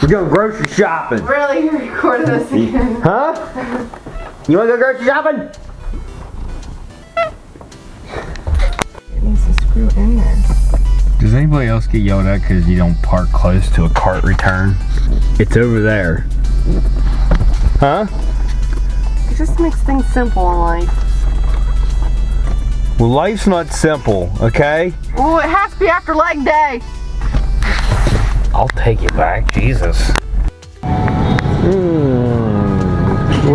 We're going grocery shopping. Really? You're recording this again? Huh? You wanna go grocery shopping? It needs to screw in there. Does anybody else get yelled at because you don't park close to a cart return? It's over there. Huh? It just makes things simple in life. Well, life's not simple, okay? Well, it has to be after leg day. I'll take it back, Jesus. What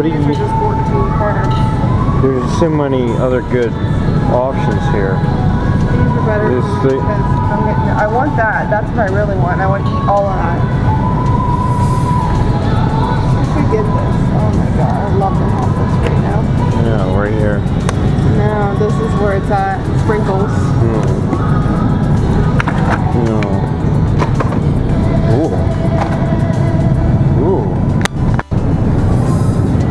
do you? Just 14 quarters. There's so many other good options here. These are better because I want that. That's what I really want. I want to eat all of that. I should get this. Oh my god, I love the office right now. Yeah, right here. No, this is where it's at. Sprinkles. No. Ooh. Ooh.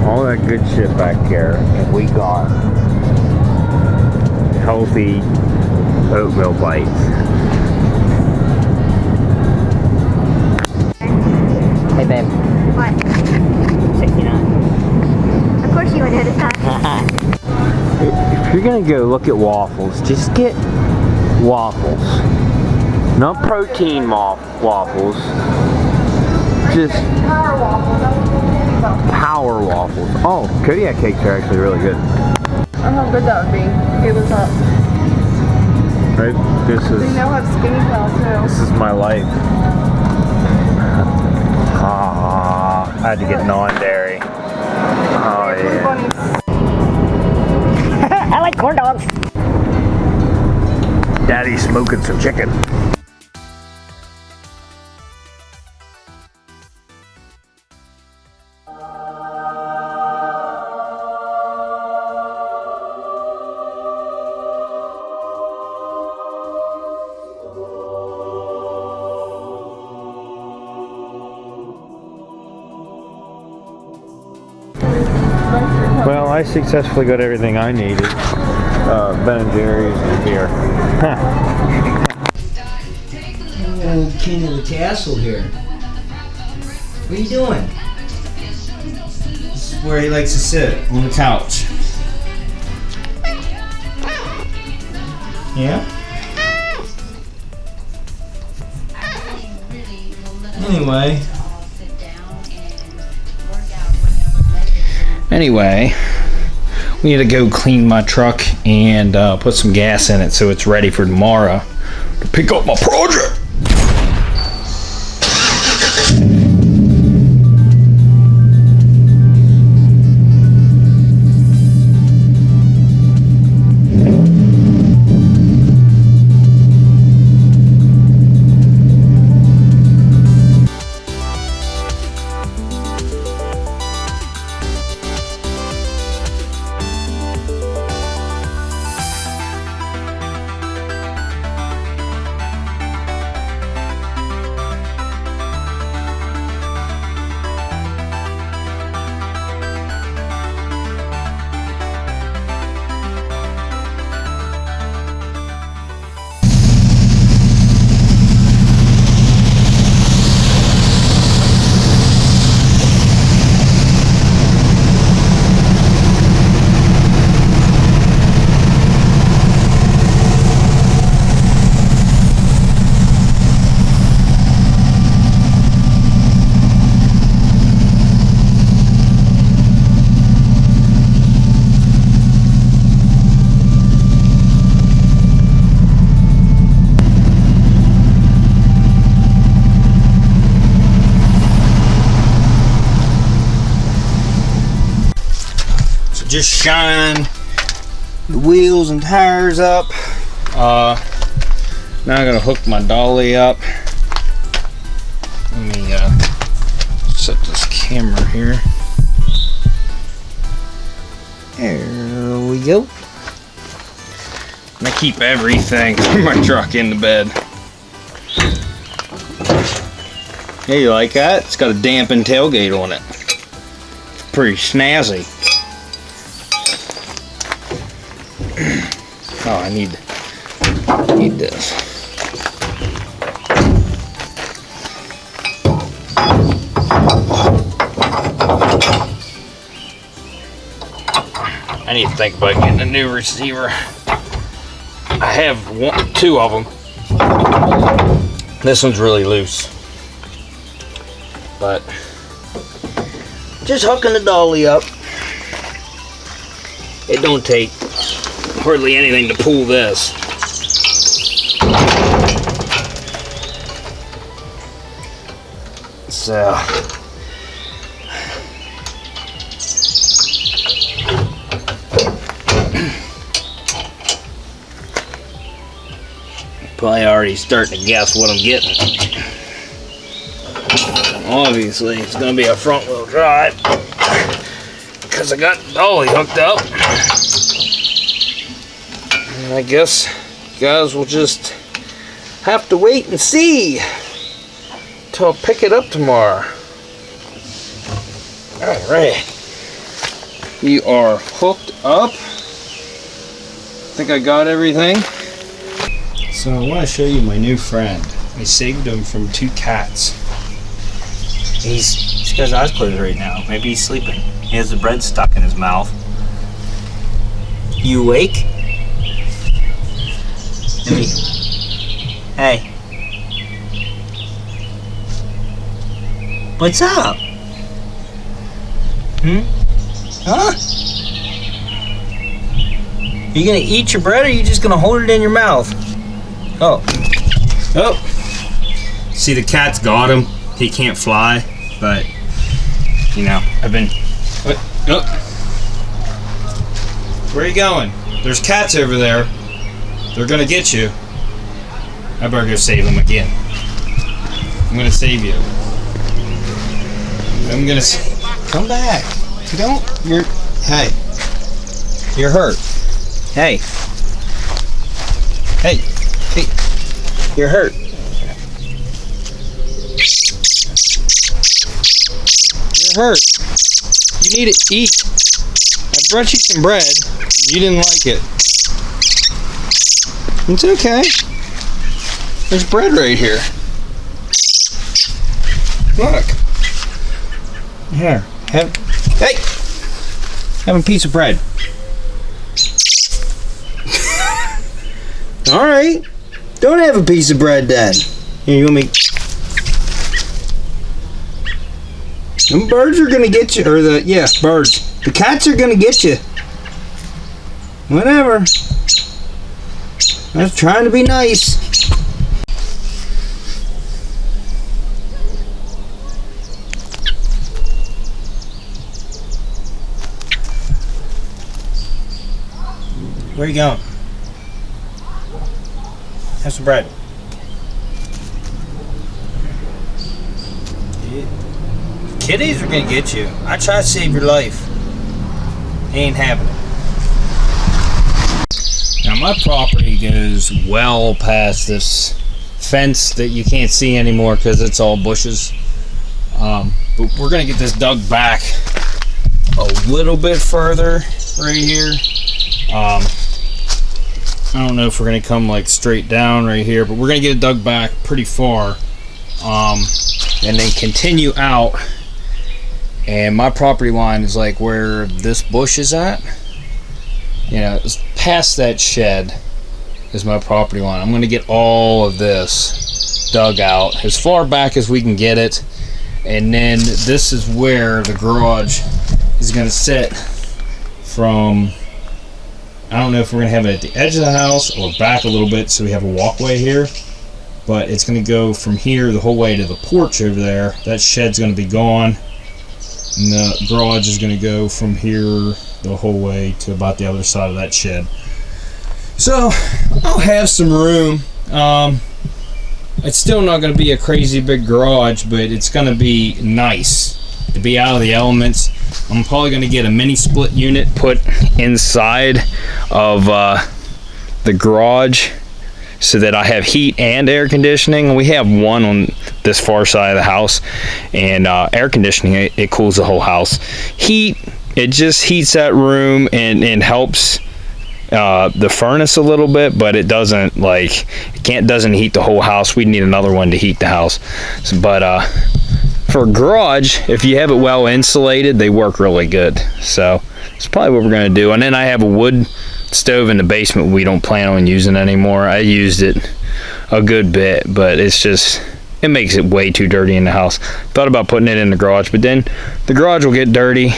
All that good shit back there, and we got healthy oatmeal bites. Hey babe. What? 69. Of course you would notice that. If you're gonna go look at waffles, just get waffles. Not protein waffles. Just Power waffles. That's what I'm thinking about. power waffles. Oh, Kodiak cakes are actually really good. I don't know how good that would be. Give this up. Right? This They is now have skinny pal this too. is my life. Ah, I had to get non-dairy. Oh yeah. Bunnies. I like corn dogs. Daddy's smoking some chicken. Well, I successfully got everything I needed. Ben and Jerry's and beer. Old king of the castle here. What are you doing? This is where he likes to sit, on the couch. Yeah? Anyway, we need to go clean my truck and put some gas in it so it's ready for tomorrow to pick up my project. Just shine the wheels and tires up. Now I'm gonna hook my dolly up. Let me set this camera here. There we go. And I keep everything from my truck in the bed. Yeah, you like that? It's got a dampened tailgate on it. It's pretty snazzy. Oh, I need this. I need to think about getting a new receiver. I have two of them. This one's really loose. But just hooking the dolly up. It don't take hardly anything to pull this. So probably already starting to guess what I'm getting. Obviously, it's going to be a front wheel drive because I got the dolly hooked up. And I guess you guys will just have to wait and see till I pick it up tomorrow. Alright. You are hooked up. I think I got everything. So I want to show you my new friend. I saved him from 2 cats. He's got his eyes closed right now. Maybe he's sleeping. He has the bread stuck in his mouth. You awake? Hey. What's up? Huh? You gonna eat your bread or are you just gonna hold it in your mouth? Oh. Oh. See, the cat's got him. He can't fly, but, you know, I've been... Oh. Where are you going? There's cats over there. They're gonna get you. I better go save them again. I'm gonna save you. I'm gonna... Come back. You don't... You're... Hey. You're hurt. Hey. Hey. Hey. You're hurt. You're hurt. You need to eat. I brought you some bread. You didn't like it. It's okay. There's bread right here. Look. Here. Hey! Have a piece of bread. Alright. Don't have a piece of bread then. Here, you want me... Them birds are gonna get you, or birds. The cats are gonna get you. Whatever. I was trying to be nice. Where are you going? Have some bread. Kitties are gonna get you. I try to save your life. Ain't happening. Now my property goes well past this fence that you can't see anymore because it's all bushes. But we're gonna get this dug back a little bit further right here. I don't know if we're gonna come like straight down right here, but we're gonna get it dug back pretty far, and then continue out. And my property line is like where this bush is at. You know, it's past that shed is my property line. I'm gonna get all of this dug out as far back as we can get it, and then this is where the garage is gonna sit from. I don't know if we're gonna have it at the edge of the house or back a little bit so we have a walkway here, but it's gonna go from here the whole way to the porch over there. That shed's gonna be gone, and the garage is gonna go from here the whole way to about the other side of that shed. So I'll have some room. It's still not gonna be a crazy big garage, but it's gonna be nice to be out of the elements. I'm probably going to get a mini split unit put inside of the garage so that I have heat and air conditioning. We have one on this far side of the house, and air conditioning, it cools the whole house. Heat, it just heats that room and helps the furnace a little bit, but it doesn't doesn't heat the whole house. We need another one to heat the house. So, but For a garage, if you have it well insulated, they work really good. So it's probably what we're gonna do. And then I have a wood stove in the basement we don't plan on using anymore. I used it a good bit, but it's just, it makes it way too dirty in the house. Thought about putting it in the garage, but then the garage will get dirty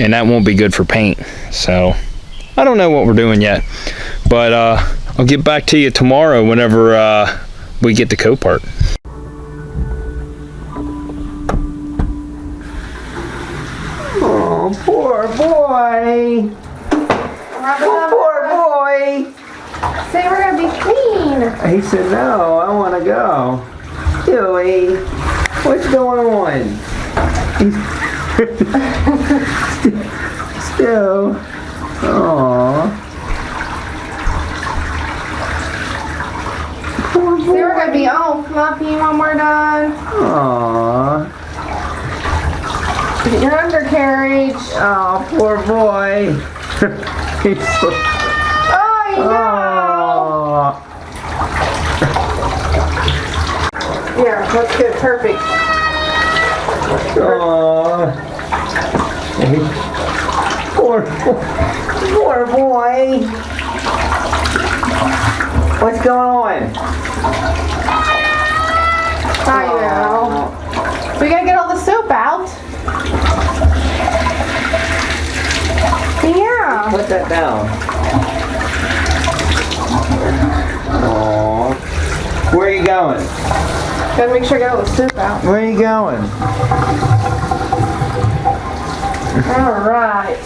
and that won't be good for paint. So I don't know what we're doing yet, but I'll get back to you tomorrow whenever we get the Copart. Oh, poor boy. Oh, poor boy. Say we're gonna be clean. He said, no, I want to go. Huey, what's going on? Still. Aww. Poor boy. Say we're gonna be all fluffy when we're done. Aww. Get your undercarriage. Oh, poor boy. He's so... Oh, Aww. yeah, that's good. Perfect. Aww. Poor boy. What's going on? I know. We gotta get all the soap out. Yeah. Put that down. Aww. Where are you going? Gotta make sure I get all the soup out. Where are you going? Alright.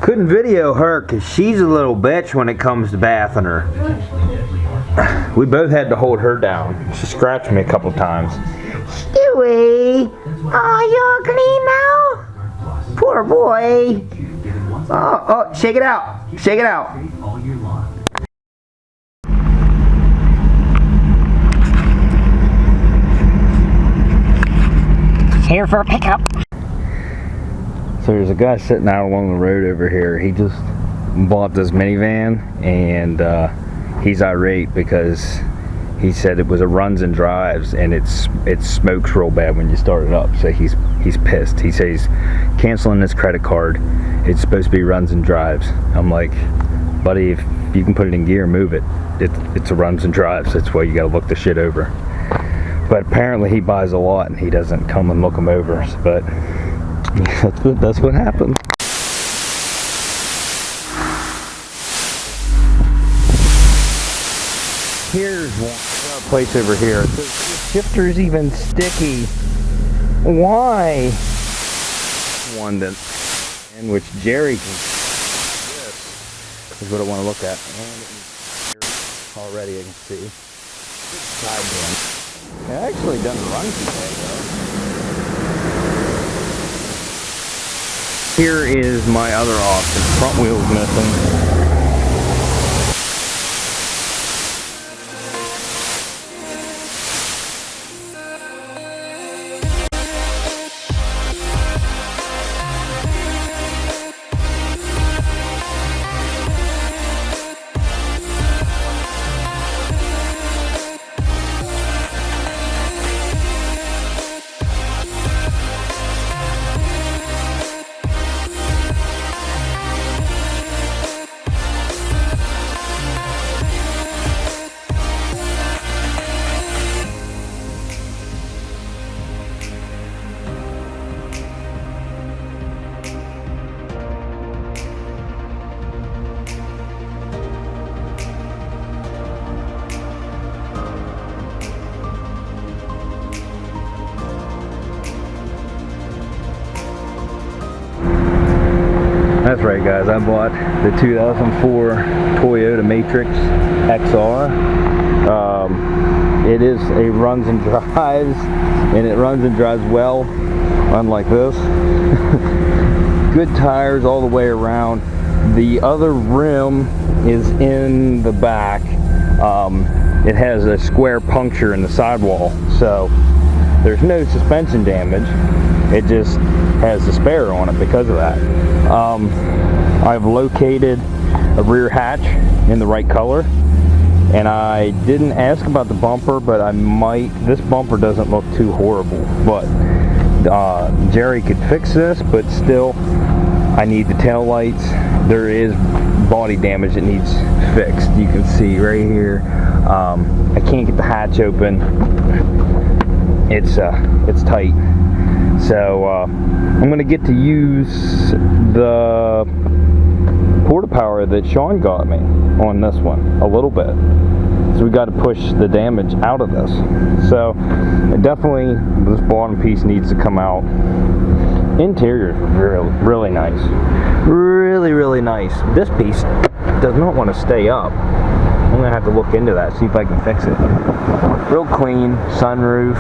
Couldn't video her because she's a little bitch when it comes to bathing her. We both had to hold her down. She scratched me a couple times. Stewie, are you clean now? Poor boy. Oh, shake it out. Shake it out. Here for a pickup. So there's a guy sitting out along the road over here. He just bought this minivan and he's irate because he said it was a runs and drives and it smokes real bad when you start it up. So he's pissed. He says he's canceling his credit card. It's supposed to be runs and drives. I'm like, buddy, if you can put it in gear, move it. It's a runs and drives. That's why you gotta look the shit over. But apparently he buys a lot and he doesn't come and look them over. But that's what happens. Here's one place over here. The shifter's even sticky. Why? One that, in which Jerry can. This is what I want to look at. Already, I can see. Side bin. It actually doesn't run too bad though. Here is my other option. Front wheel's missing. That's right, guys. I bought the 2004 Toyota Matrix XR. It is a runs and drives, and it runs and drives well, unlike this. Good tires all the way around. The other rim is in the back. It has a square puncture in the sidewall, so there's no suspension damage. It just has the spare on it because of that. I've located a rear hatch in the right color, And I didn't ask about the bumper, but I might. This bumper doesn't look too horrible, but Jerry could fix this, but still I need the tail lights. There is body damage that needs fixed. You can see right here. I can't get the hatch open. It's tight. So I'm gonna get to use the porta power that Sean got me on this one a little bit. So we got to push the damage out of this. So definitely this bottom piece needs to come out. Interior is really nice. Really nice. This piece does not want to stay up. I'm gonna have to look into that, see if I can fix it. Real clean sunroof.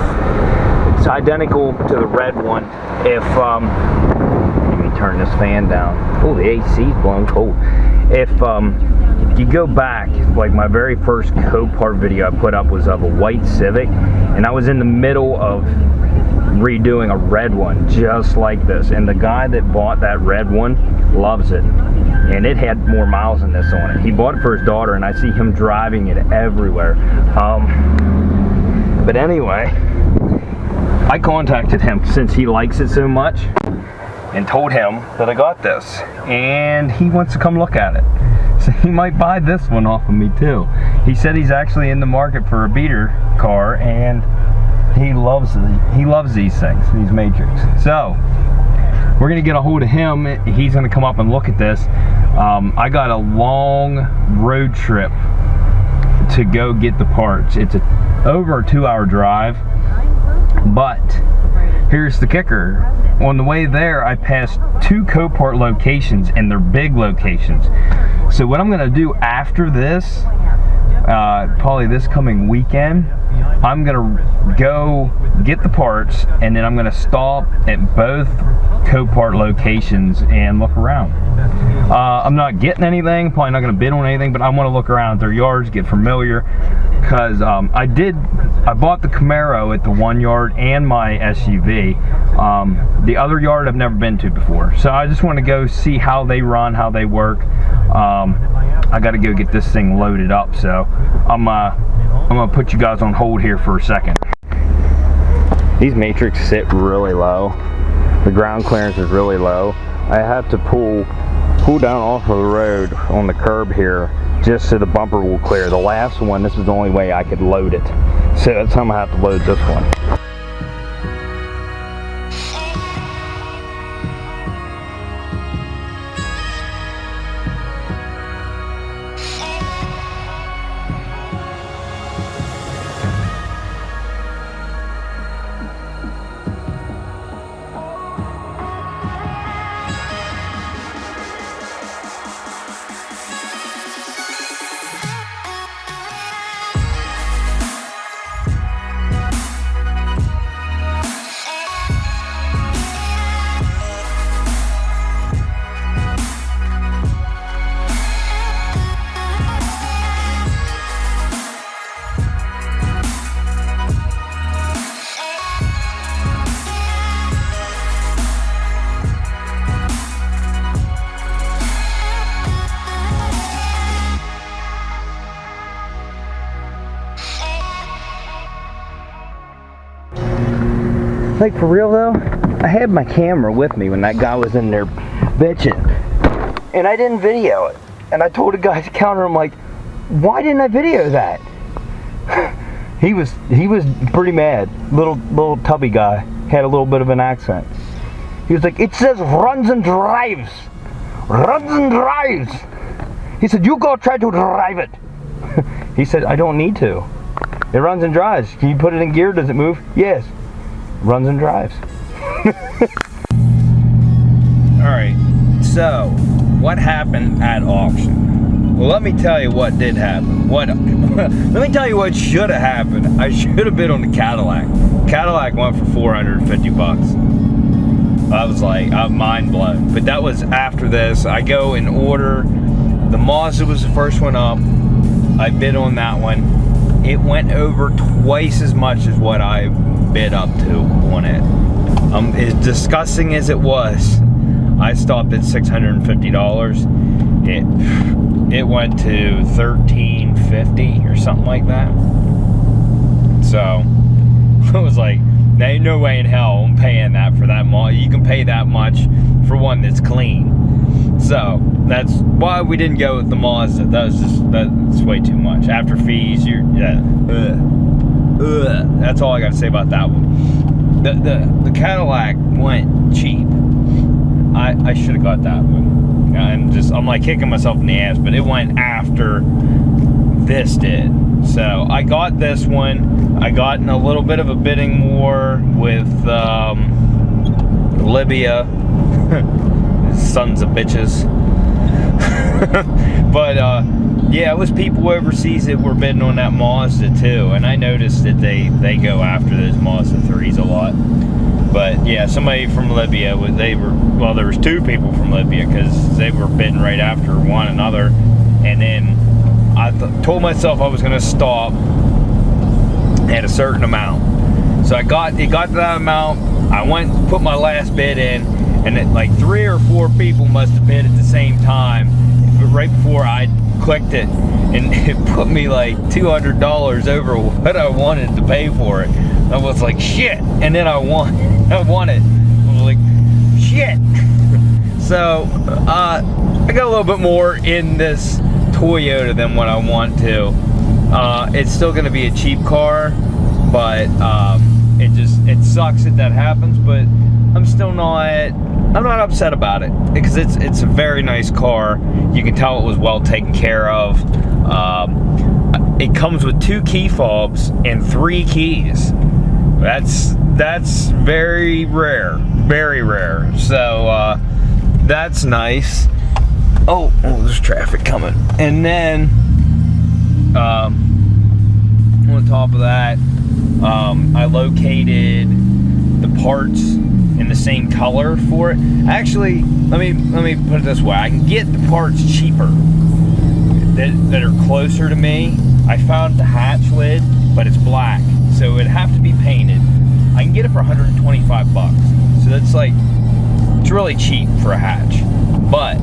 It's identical to the red one. If let me turn this fan down. Oh, the AC's blowing cold. If you go back, like my very first Copart video I put up was of a white Civic, and I was in the middle of redoing a red one just like this, and the guy that bought that red one loves it, and it had more miles than this on it. He bought it for his daughter, and I see him driving it everywhere. But anyway, I contacted him since he likes it so much and told him that I got this, and he wants to come look at it. So he might buy this one off of me too. He said he's actually in the market for a beater car, and he loves these things, these Matrix. So we're gonna get a hold of him. He's gonna come up and look at this. I got a long road trip to go get the parts. It's over a 2-hour drive, but here's the kicker. On the way there, I passed 2 Copart locations, and they're big locations. So what I'm gonna do after this, probably this coming weekend, I'm gonna go get the parts, and then I'm gonna stop at both Copart locations and look around. I'm not getting anything, probably not gonna bid on anything, but I want to look around at their yards, get familiar, because I bought the Camaro at the one yard and my SUV. The other yard I've never been to before, so I just want to go see how they run, how they work. I got to go get this thing loaded up, so I'm gonna put you guys on hold here for a second. These Matrix sit really low. The ground clearance is really low. I have to pull down off of the road on the curb here just so the bumper will clear. The last one, this is the only way I could load it. So that's how I'm gonna have to load this one. Like, for real though, I had my camera with me when that guy was in there bitching, and I didn't video it. And I told the guy's counter, I'm like, why didn't I video that? he was pretty mad. Little tubby guy, had a little bit of an accent. He was like, it says runs and drives. Runs and drives. He said, you go try to drive it. He said, I don't need to. It runs and drives. Can you put it in gear? Does it move? Yes. Runs and drives. Alright, so what happened at auction? Well, let me tell you what did happen. Let me tell you what should have happened. I should have bid on the Cadillac. Cadillac went for 450 bucks. I was like, I'm mind blown. But that was after this. I go and order. The Mazda was the first one up. I bid on that one. It went over twice as much as what I bid up to on it. As disgusting as it was, I stopped at $650, it went to $1,350 or something like that. So it was like, there ain't no way in hell I'm paying that for that Mazda. You can pay that much for one that's clean. So that's why we didn't go with the Mazda. That's way too much. After fees, that's all I got to say about that one. The Cadillac went cheap. I should have got that one. I'm like kicking myself in the ass, but it went after this did. So I got this one. I got in a little bit of a bidding war with Libya. Sons of bitches. But yeah, it was people overseas that were bidding on that Mazda too, and I noticed that they go after those Mazda 3s a lot. But yeah, somebody from Libya, there was two people from Libya, because they were bidding right after one another. And then I told myself I was going to stop at a certain amount. So it got to that amount. I went and put my last bid in, and it, like 3 or 4 people must have bid at the same time. But right before I clicked it, and it put me like $200 over what I wanted to pay for it. I was like, shit. And then I won it. I was like, shit. So I got a little bit more in this Toyota than what I want to. It's still going to be a cheap car, but it sucks that happens. But I'm not upset about it, because it's a very nice car. You can tell it was well taken care of. It comes with 2 key fobs and 3 keys. That's very rare, very rare. So that's nice. Oh, there's traffic coming. And then on top of that, I located the parts in the same color for it. Actually, let me put it this way: I can get the parts cheaper that are closer to me. I found the hatch lid, but it's black, so it'd have to be painted. I can get it for 125 bucks. So that's like, it's really cheap for a hatch. But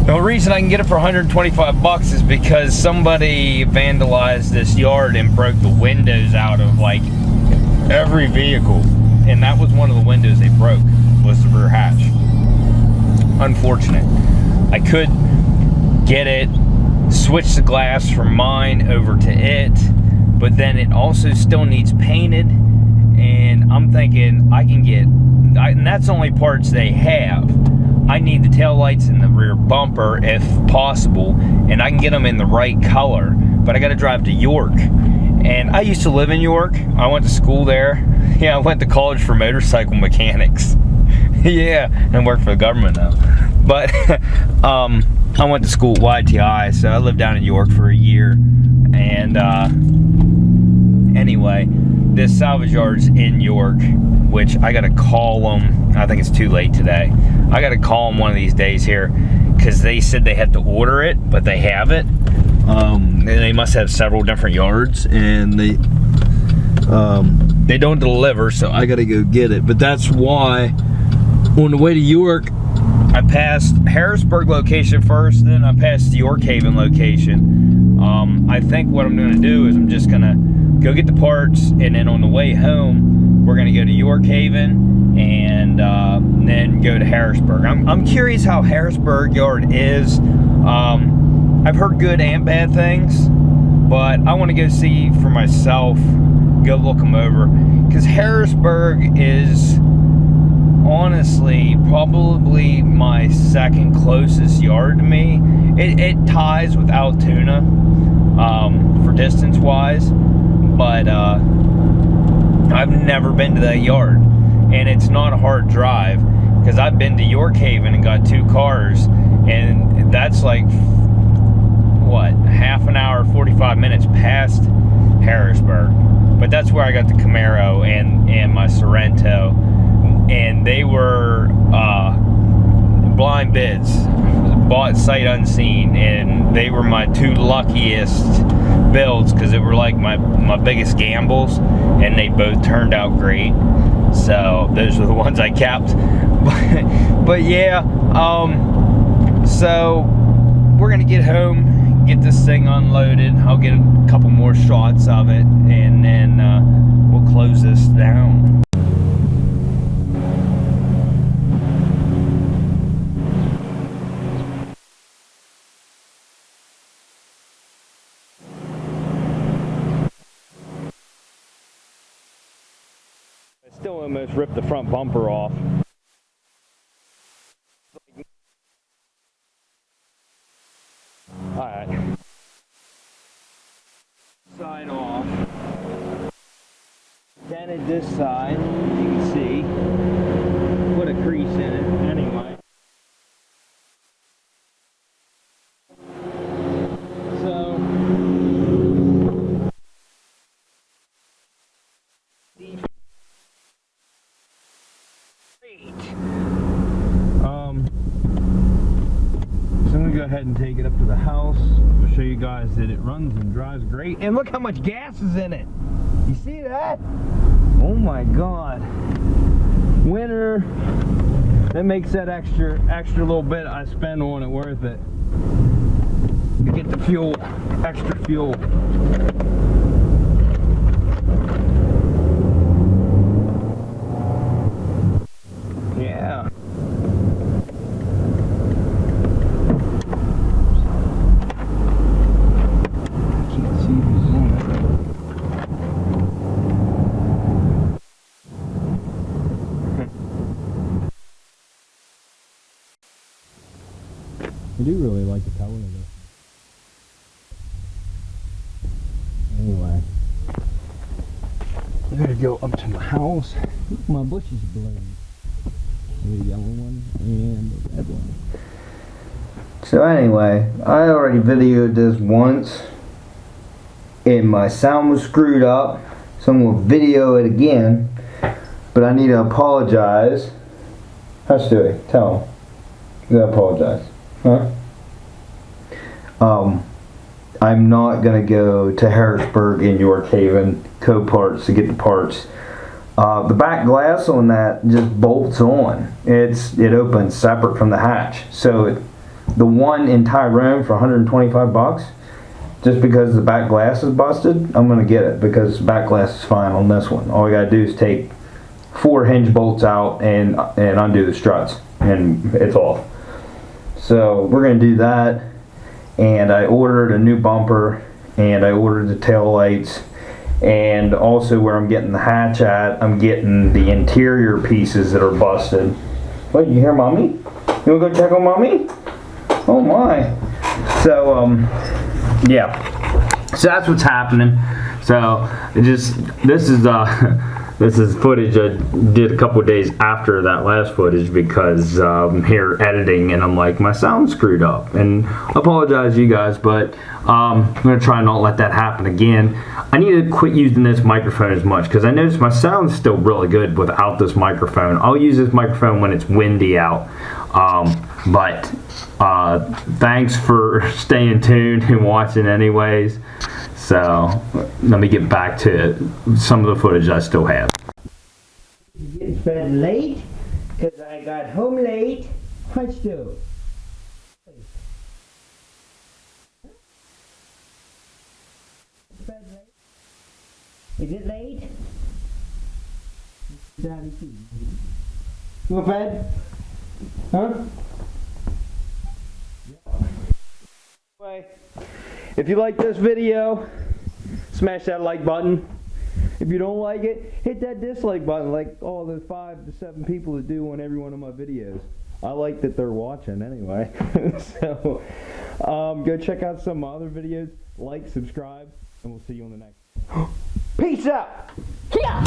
the reason I can get it for 125 bucks is because somebody vandalized this yard and broke the windows out of like every vehicle. And that was one of the windows they broke, was the rear hatch. Unfortunate. I could get it, switch the glass from mine over to it, but then it also still needs painted. And I'm thinking I can get, and that's only parts they have. I need the taillights and the rear bumper if possible, and I can get them in the right color, but I got to drive to York. And I used to live in York. I went to school there. Yeah, I went to college for motorcycle mechanics. Yeah, and worked for the government now. But I went to school at YTI, so I lived down in York for a year. And anyway, this salvage yard's in York, which I gotta call them. I think it's too late today. I gotta call them one of these days here, because they said they had to order it, but they have it. They must have several different yards, and they don't deliver, so I gotta go get it. But that's why on the way to York, I passed Harrisburg location first, then I passed the York Haven location. I think what I'm gonna do is I'm just gonna go get the parts, and then on the way home, we're gonna go to York Haven and then go to Harrisburg. I'm curious how Harrisburg yard is. I've heard good and bad things, but I want to go see for myself, go look them over, because Harrisburg is honestly probably my second closest yard to me. It ties with Altoona for distance wise, but I've never been to that yard, and it's not a hard drive, because I've been to York Haven and got 2 cars, and that's like, what, half an hour, 45 minutes past Harrisburg. But that's where I got the Camaro and my Sorrento, and they were blind bids, bought sight unseen, and they were my 2 luckiest builds, because it were like my biggest gambles, and they both turned out great. So those are the ones I kept. But yeah, So we're gonna get home, get this thing unloaded. I'll get a couple more shots of it, and then we'll close this down. I still almost ripped the front bumper off. Alright. Side off. Dented this side, you can see. Put a crease in it anyway. So so I'm gonna go ahead and take it up to the house. I'll show you guys that it runs and drives great. And look how much gas is in it. You see that? Oh my God. Winter, that makes that extra little bit I spend on it worth it. To get the fuel, extra fuel. Yeah. Can't see who's on it. I do really like the color of this. Anyway, I gotta go up to my house. My bush is blown. The yellow one and the red one. So anyway, I already videoed this once and my sound was screwed up, so I'm gonna video it again, but I need to apologize. How Stewie? Tell him. You gotta apologize. Huh? I'm not gonna go to Harrisburg in York Haven, Copart, to get the parts. The back glass on that just bolts on. It opens separate from the hatch. So the one in Tyrone for 125 bucks, just because the back glass is busted, I'm gonna get it because the back glass is fine on this one. All I gotta do is take 4 hinge bolts out and undo the struts, and it's off. So we're gonna do that. And I ordered a new bumper, and I ordered the tail lights, and also where I'm getting the hatch at, I'm getting the interior pieces that are busted. What, you hear mommy? You wanna go check on mommy? Oh my. So yeah, so that's what's happening. So this is footage I did a couple of days after that last footage because I'm here editing and I'm like, my sound screwed up. And I apologize to you guys, but I'm going to try and not let that happen again. I need to quit using this microphone as much because I noticed my sound's still really good without this microphone. I'll use this microphone when it's windy out. But thanks for staying tuned and watching anyways. So let me get back to some of the footage I still have. Getting fed late because I got home late. What's do? Is it late? Daddy, you want fed? Huh? If you like this video, smash that like button. If you don't like it, hit that dislike button like all the 5 to 7 people that do on every one of my videos. I like that they're watching anyway. So go check out some of my other videos, like, subscribe, and we'll see you on the next. Peace out! Yeah.